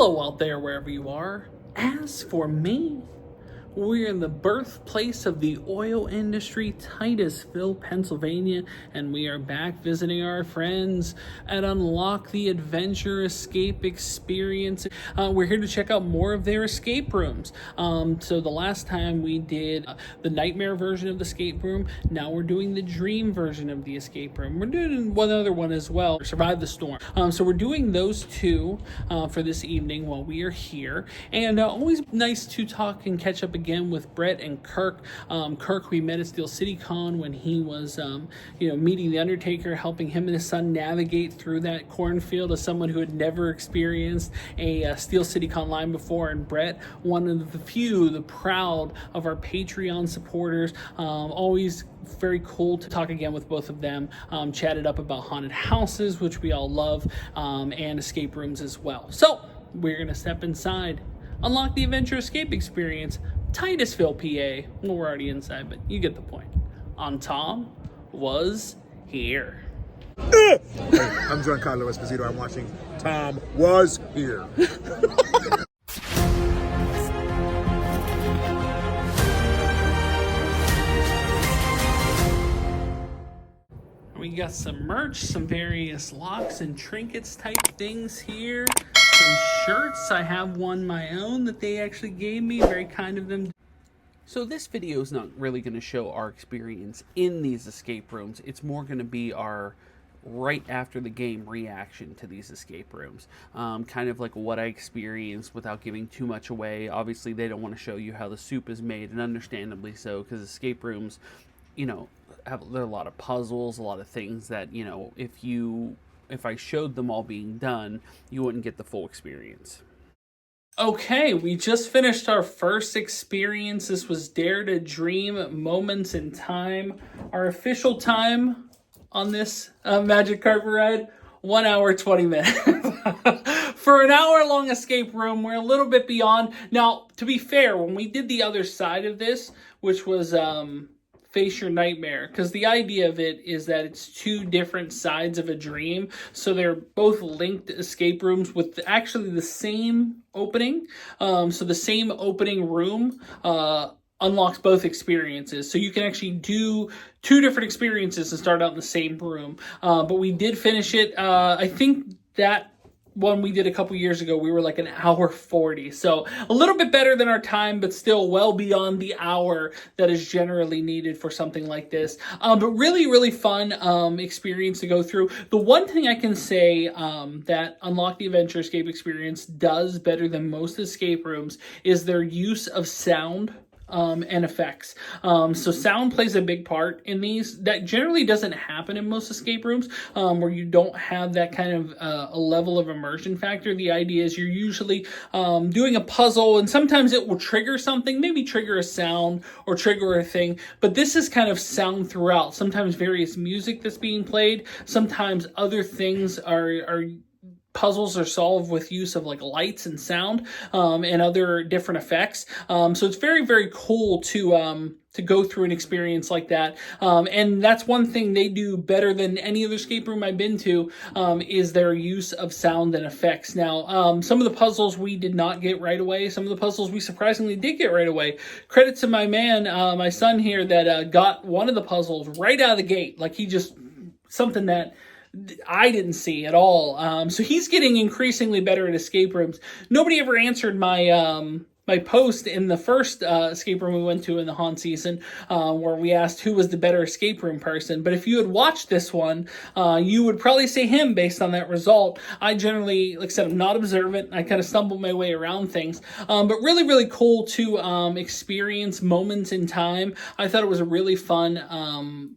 Hello out there, wherever you are. As for me, we're in the birthplace of the oil industry, Titusville, Pennsylvania, and we are back visiting our friends at Unlock the Adventure Escape Experience. We're here to check out more of their escape rooms. So the last time we did the nightmare version of the escape room, now we're doing the dream version of the escape room. We're doing one other one as well, Survive the Storm. So we're doing those two for this evening while we are here. And always nice to talk and catch up again with Brett and Kirk. Kirk we met at Steel City Con when he was meeting the Undertaker, helping him and his son navigate through that cornfield as someone who had never experienced a Steel City Con line before. And Brett, one of the few, the proud of our Patreon supporters. Always very cool to talk again with both of them. Chatted up about haunted houses, which we all love, and escape rooms as well. So we're gonna step inside, unlock the adventure escape experience, Titusville, PA. Well, we're already inside, but you get the point. On Tom Was Here. Hey, I'm Giancarlo Esposito. I'm watching Tom Was Here. We got some merch, some various locks and trinkets type things here. Some shirts. I have one my own that they actually gave me. Very kind of them. So this video is not really going to show our experience in these escape rooms. It's more going to be our right after the game reaction to these escape rooms. Kind of like what I experienced without giving too much away. Obviously, they don't want to show you how the soup is made, and understandably so, because escape rooms, there are a lot of puzzles, a lot of things that, if I showed them all being done, you wouldn't get the full experience. Okay, we just finished our first experience. This was Dare to Dream Moments in Time. Our official time on this magic carpet ride, 1 hour, 20 minutes. For an hour-long escape room, we're a little bit beyond. Now, to be fair, when we did the other side of this, which was Face Your Nightmare, because the idea of it is that it's two different sides of a dream, so they're both linked escape rooms with actually the same opening. So the same opening room unlocks both experiences, so you can actually do two different experiences and start out in the same room. But we did finish it. I think that one we did a couple years ago, we were like an hour 40. So a little bit better than our time, but still well beyond the hour that is generally needed for something like this. But really, really fun experience to go through. The one thing I can say that Unlock the Adventure Escape Experience does better than most escape rooms is their use of sound and effects. So sound plays a big part in these. That generally doesn't happen in most escape rooms, where you don't have that kind of a level of immersion factor. The idea is you're usually doing a puzzle, and sometimes it will trigger something, maybe trigger a sound or trigger a thing, but this is kind of sound throughout. Sometimes various music that's being played, sometimes other things are puzzles are solved with use of like lights and sound and other different effects. So it's very, very cool to go through an experience like that. And that's one thing they do better than any other escape room I've been to, is their use of sound and effects. Now, some of the puzzles we did not get right away. Some of the puzzles we surprisingly did get right away. Credit to my man, my son here, that got one of the puzzles right out of the gate. Like something that I didn't see at all. So he's getting increasingly better at escape rooms. Nobody ever answered my my post in the first escape room we went to in the haunt season, where we asked who was the better escape room person. But if you had watched this one, you would probably say him based on that result. I generally, like I said, I'm not observant. I kind of stumble my way around things. But really, really cool to experience moments in time. I thought it was a really fun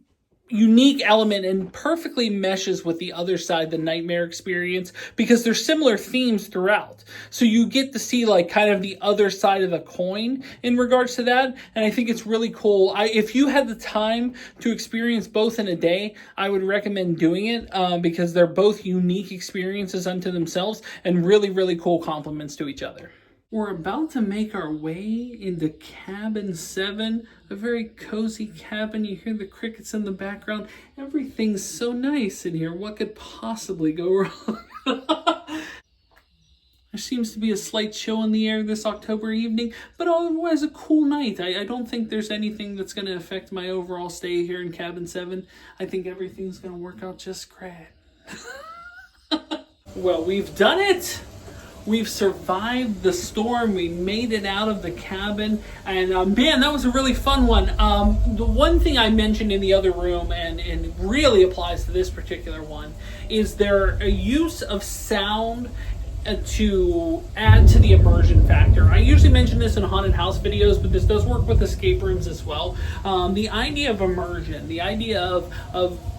unique element and perfectly meshes with the other side, the nightmare experience, because there's similar themes throughout. So you get to see like kind of the other side of the coin in regards to that. And I think it's really cool. If you had the time to experience both in a day, I would recommend doing it because they're both unique experiences unto themselves and really, really cool complements to each other. We're about to make our way into cabin 7, a very cozy cabin. You hear the crickets in the background. Everything's so nice in here. What could possibly go wrong? There seems to be a slight chill in the air this October evening, but otherwise a cool night. I don't think there's anything that's going to affect my overall stay here in Cabin 7. I think everything's going to work out just great. Well, we've done it. We've survived the storm. We made it out of the cabin. And man, that was a really fun one. The one thing I mentioned in the other room, and it really applies to this particular one, is there a use of sound to add to the immersion factor. I usually mention this in haunted house videos, but this does work with escape rooms as well. The idea of immersion, the idea of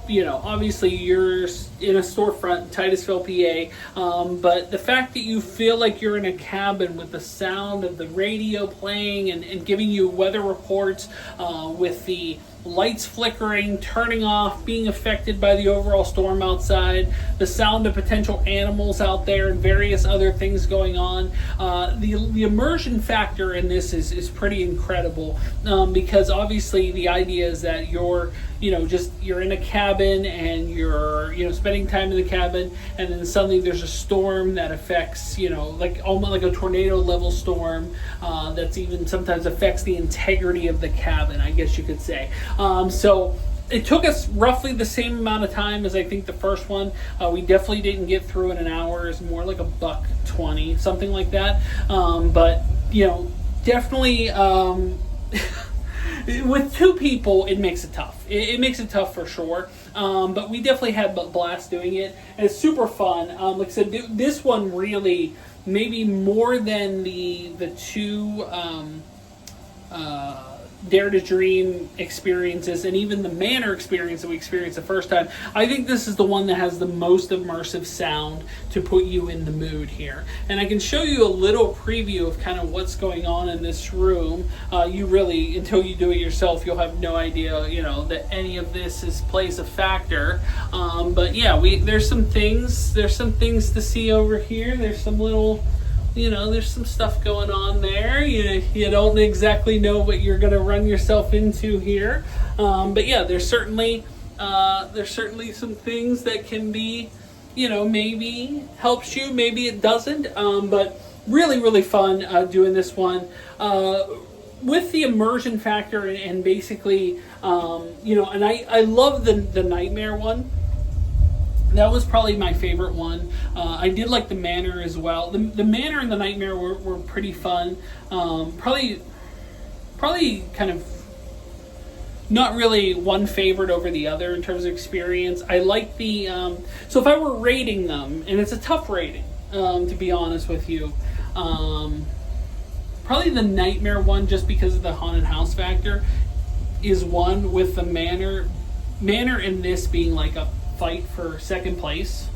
obviously you're in a storefront in Titusville, PA, but the fact that you feel like you're in a cabin with the sound of the radio playing and giving you weather reports, with the lights flickering, turning off, being affected by the overall storm outside, the sound of potential animals out there, and various other things going on. The immersion factor in this is pretty incredible, because obviously the idea is that you're in a cabin and you're spending time in the cabin, and then suddenly there's a storm that affects like almost like a tornado level storm, that's even sometimes affects the integrity of the cabin, I guess you could say. So it took us roughly the same amount of time as I think the first one. We definitely didn't get through in an hour. It's more like $1.20, something like that. But definitely with two people, it makes it tough. It makes it tough for sure. But we definitely had a blast doing it, and it's super fun. Like I said, this one really, maybe more than the two Dare to Dream experiences, and even the Manor experience that we experienced the first time, I think this is the one that has the most immersive sound to put you in the mood here. And I can show you a little preview of kind of what's going on in this room. You really, until you do it yourself, you'll have no idea, that any of this plays a factor. But yeah, there's some things to see over here. There's some little, there's some stuff going on there. You don't exactly know what you're going to run yourself into here. But yeah, there's certainly some things that can be, maybe helps you, maybe it doesn't. But really, really fun doing this one. With the immersion factor and basically, and I love the Nightmare one. That was probably my favorite one. I did like the Manor as well. The Manor and the Nightmare were pretty fun. Probably kind of not really one favorite over the other in terms of experience. I like the... so if I were rating them, and it's a tough rating, to be honest with you, probably the Nightmare one, just because of the haunted house factor, is one, with the Manor in this being like a fight for second place.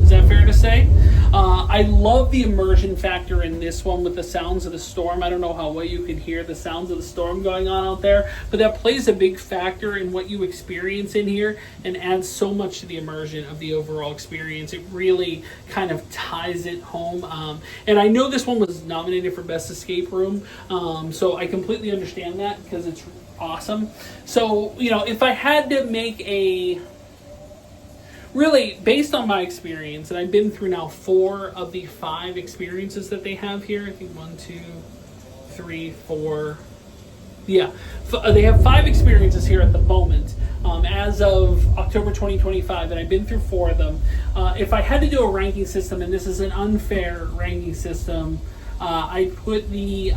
Is that fair to say? I love the immersion factor in this one with the sounds of the storm. I don't know how well you can hear the sounds of the storm going on out there, but that plays a big factor in what you experience in here and adds so much to the immersion of the overall experience. It really kind of ties it home. And I know this one was nominated for Best Escape Room, so I completely understand that because it's awesome. So, if I had to make really, based on my experience, and I've been through now 4 of the 5 experiences that they have here. I think 1, 2, 3, 4. Yeah, they have 5 experiences here at the moment, as of October 2025, and I've been through 4 of them. If I had to do a ranking system, and this is an unfair ranking system, I'd put the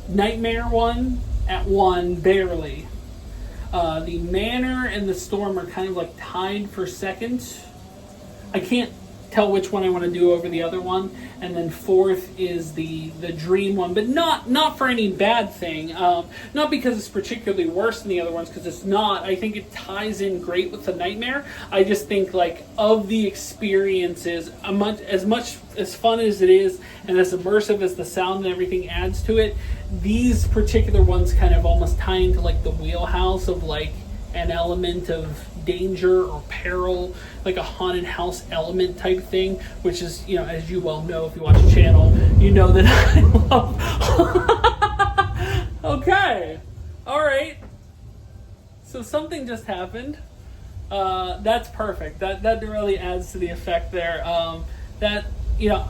Nightmare one at 1, barely. The Manor and the Storm are kind of like tied for second. I can't tell which one I want to do over the other one. And then 4th is the Dream one, but not for any bad thing. Not because it's particularly worse than the other ones, because it's not. I think it ties in great with the Nightmare. I just think, like, of the experiences, as much as fun as it is and as immersive as the sound and everything adds to it, these particular ones kind of almost tie into like the wheelhouse of like an element of danger or peril, like a haunted house element type thing, which is, as you well know if you watch the channel, you know that I love. Okay, all right, so something just happened. That's perfect. That really adds to the effect there. That you know,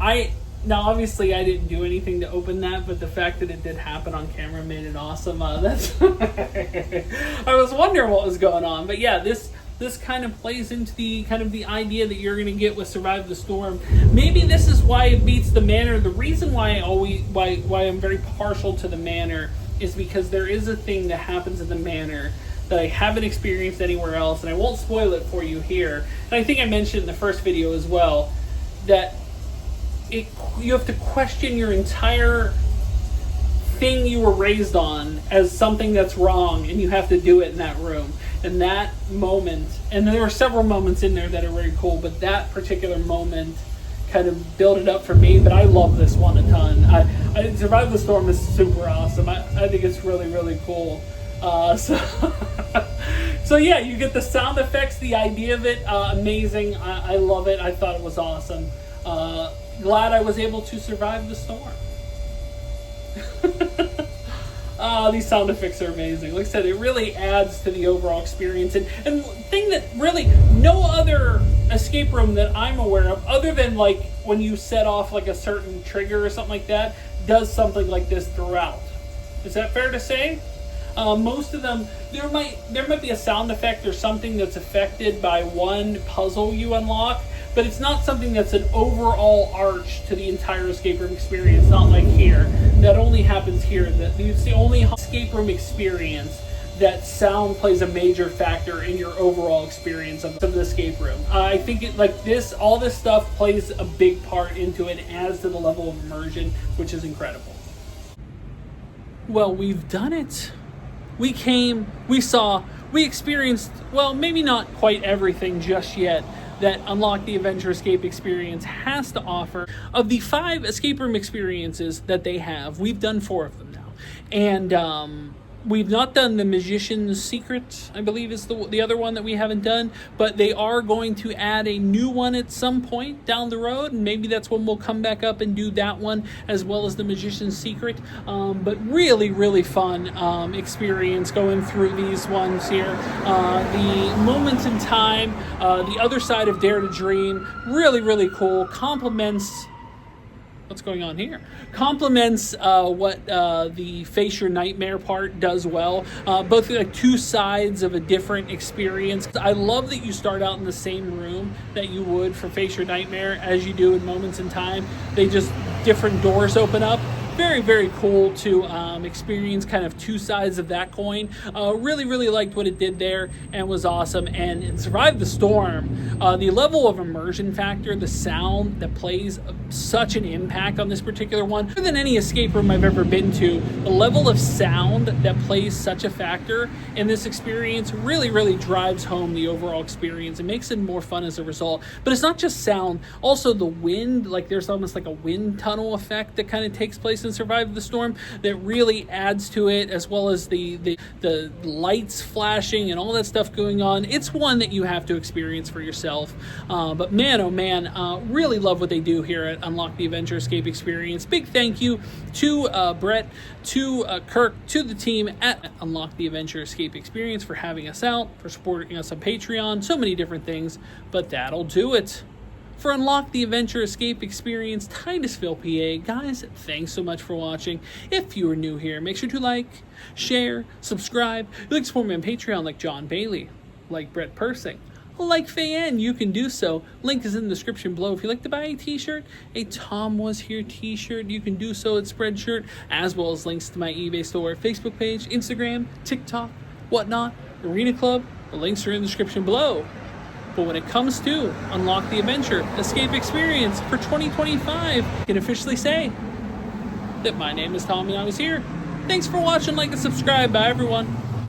now obviously I didn't do anything to open that, but the fact that it did happen on camera made it awesome. That's I was wondering what was going on, but yeah, this kind of plays into the kind of the idea that you're going to get with Survive the Storm. Maybe this is why it beats the Manor. The reason why why I'm very partial to the Manor is because there is a thing that happens in the Manor that I haven't experienced anywhere else, and I won't spoil it for you here. And I think I mentioned in the first video as well that you have to question your entire thing you were raised on as something that's wrong, and you have to do it in that room. And that moment, and there were several moments in there that are very cool, but that particular moment kind of built it up for me. But I love this one a ton. I Survive the Storm is super awesome. I think it's really, really cool. So yeah, you get the sound effects, the idea of it, amazing. I love it. I thought it was awesome. Glad I was able to survive the storm. These sound effects are amazing. Like I said, it really adds to the overall experience. And the thing that really no other escape room that I'm aware of, other than like when you set off like a certain trigger or something like that, does something like this throughout. Is that fair to say? Most of them, there might be a sound effect or something that's affected by one puzzle you unlock, but it's not something that's an overall arch to the entire escape room experience. Not like here. That only happens here. It's the only escape room experience that sound plays a major factor in your overall experience of the escape room. I think all this stuff plays a big part into it and adds to the level of immersion, which is incredible. Well, we've done it. We came, we saw, we experienced, well, maybe not quite everything just yet that Unlock the Adventure Escape Experience has to offer. Of the 5 escape room experiences that they have, we've done 4 of them now. And we've not done the Magician's Secret, I believe is the other one that we haven't done, but they are going to add a new one at some point down the road, and maybe that's when we'll come back up and do that one as well as the Magician's Secret. But really, really fun experience going through these ones here. The Moments in Time, the other side of Dare to Dream, really, really cool. Complements what's going on here. Complements what the Face Your Nightmare part does well. Both like 2 sides of a different experience. I love that you start out in the same room that you would for Face Your Nightmare as you do in Moments in Time. They just, different doors open up. Very, very cool to experience kind of 2 sides of that coin. Really, really liked what it did there and was awesome. And in Survive the Storm, the level of immersion factor, the sound that plays such an impact on this particular one. More than any escape room I've ever been to, the level of sound that plays such a factor in this experience really, really drives home the overall experience. It makes it more fun as a result. But it's not just sound, also the wind, like there's almost like a wind tunnel effect that kind of takes place in Survive the Storm that really adds to it, as well as the lights flashing and all that stuff going on. It's one that you have to experience for yourself. But man, oh man, really love what they do here at Unlock the Adventure Escape Experience. Big thank you to Brett, to Kirk, to the team at Unlock the Adventure Escape Experience for having us out, for supporting us on Patreon, so many different things. But that'll do it for Unlock the Adventure Escape Experience, Titusville, PA. Guys, thanks so much for watching. If you are new here, make sure to like, share, subscribe. If you'd like to support me on Patreon like John Bailey, like Brett Persing, like Fayen, you can do so. Link is in the description below. If you'd like to buy a t-shirt, a TomWasHere t-shirt, you can do so at Spreadshirt, as well as links to my eBay store, Facebook page, Instagram, TikTok, whatnot, Arena Club. The links are in the description below. But when it comes to Unlock the Adventure Escape Experience for 2025, I can officially say that my name is Tom and I was here. Thanks for watching, like, and subscribe. Bye, everyone.